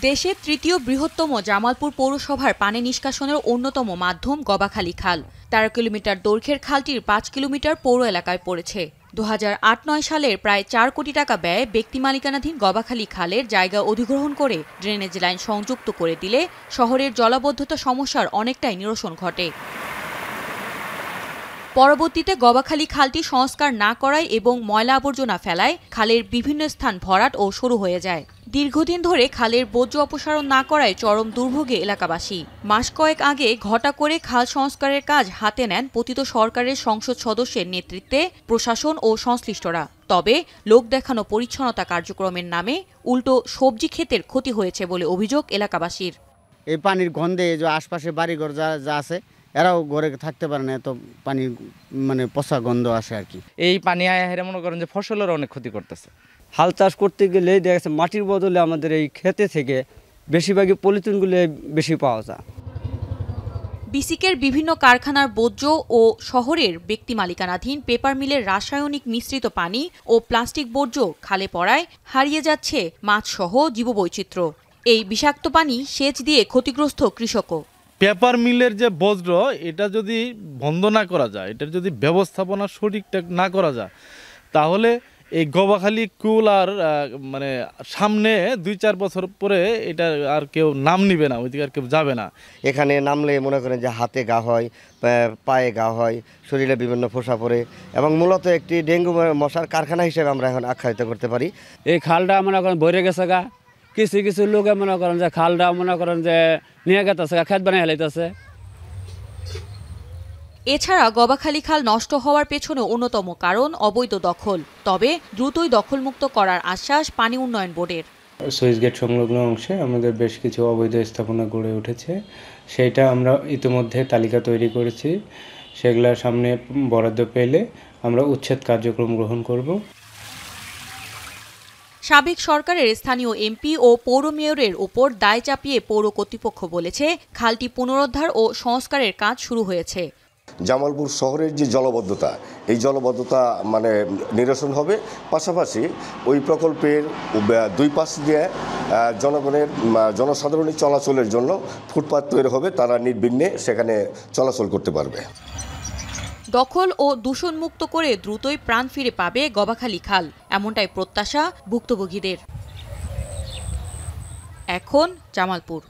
দেশের তৃতীয় বৃহত্তম জামালপুর পৌরসভার পানি নিষ্কাশনের অন্যতম মাধ্যম গবাখালী খাল। ১৩ কিলোমিটার দৈর্ঘ্যের খালটির ৫ কিলোমিটার পৌর এলাকায় পড়েছে। ২০০৮-৯ সালের প্রায় ৪ কোটি টাকা ব্যয়ে ব্যক্তি মালিকানাধীন গবাখালী খালের জায়গা অধিগ্রহণ করে ড্রেনেজ লাইন সংযুক্ত করে দিলে শহরের জলাবদ্ধতা সমস্যার অনেকটাই নিরসন ঘটে। পরবর্তীতে গবাখালী খালটি সংস্কার না করায় এবং ময়লা আবর্জনা ফেলায় খালের বিভিন্ন স্থান ভরাট ও সরু হয়ে যায়। দীর্ঘদিন ধরে খালের বর্জ্য অপসারণ না করায় চরম দুর্ভোগে এলাকাবাসী। মাস কয়েক আগে ঘটা করে খাল সংস্কারের কাজ হাতে নেন পতিত সরকারের সংসদ সদস্যের নেতৃত্বে প্রশাসন ও সংশ্লিষ্টরা। তবে লোক দেখানো পরিচ্ছন্নতা কার্যক্রমের নামে উল্টো সবজি ক্ষেতের ক্ষতি হয়েছে বলে অভিযোগ এলাকাবাসীর। এই পানির গন্ধে যে আশপাশে বাড়িঘর যা আছে এরাও ঘরে থাকতে পারে না, এত পানির পচা গন্ধ আসে আর কি। এই পানি আয়া মনে করেন যে ফসলের অনেক ক্ষতি করতেছে। হাল চাষ করতে গেলে দেখা যাচ্ছে মাটির বদলে আমাদের এই খেতে থেকে বেশিরভাগই পলিথিনগুলো বেশি পাওয়া যায়। বিসিকের বিভিন্ন কারখানার বর্জ্য ও শহরের ব্যক্তি মালিকানাধীন পেপার মিলের রাসায়নিক মিশ্রিত পানি ও প্লাস্টিক বর্জ্য খালে পড়ায় হারিয়ে যাচ্ছে মাছসহ জীববৈচিত্র্য। এই বিষাক্ত পানি সেচ দিয়ে ক্ষতিগ্রস্ত কৃষকও। পেপার মিলের যে বজ্র, এটা যদি বন্ধ না করা যায়, এটার যদি ব্যবস্থাপনা সঠিকঠাক না করা যায়, তাহলে এই গবাখালী কুল আর সামনে ২-৪ বছর পরে এটা আর কেউ নাম নিবে না, ওইদিকে আর কেউ যাবে না। এখানে নামলে মনে করেন যে হাতে ঘা হয়, পায়ে ঘা হয়, শরীরে বিভিন্ন ফোসা পড়ে এবং মূলত একটি ডেঙ্গু মশার কারখানা হিসেবে আমরা এখন আখ্যায়িত করতে পারি। এই খালটা মনে করেন ভরে গেছে গা, কিছু কিছু লোকে মনে করেন যে খালটা মনে করেন যে নিয়ে গেছে গা, খেত বানিয়ে হেলাইতেছে। এছাড়া গবাখালী খাল নষ্ট হওয়ার পেছনে অন্যতম কারণ অবৈধ দখল। তবে দ্রুতই দখলমুক্ত করার আশ্বাস পানি উন্নয়ন বোর্ডের। সুইচ গেট সংলগ্ন অংশে আমাদের বেশ কিছু অবৈধ স্থাপনা গড়ে উঠেছে, সেটা আমরা ইতিমধ্যে তালিকা তৈরি করেছি। সেগুলোর সামনে বরাদ্দ পেলে আমরা উচ্ছেদ কার্যক্রম গ্রহণ করব। সাবেক সরকারের স্থানীয় এমপি ও পৌর মেয়রের ওপর দায় চাপিয়ে পৌর কর্তৃপক্ষ বলেছে, খালটি পুনরুদ্ধার ও সংস্কারের কাজ শুরু হয়েছে। জামালপুর শহরের যে জলবদ্ধতা, এই জলবদ্ধতা নিরসন হবে। পাশাপাশি ওই প্রকল্পের ২ পাশ দিয়ে জনসাধারণের চলাচলের জন্য ফুটপাত তৈরি হবে, তারা নির্বিঘ্নে সেখানে চলাচল করতে পারবে। দখল ও দূষণমুক্ত করে দ্রুতই প্রাণ ফিরে পাবে গবাখালী খাল, এমনটাই প্রত্যাশা ভুক্তভোগীদের। এখন জামালপুর।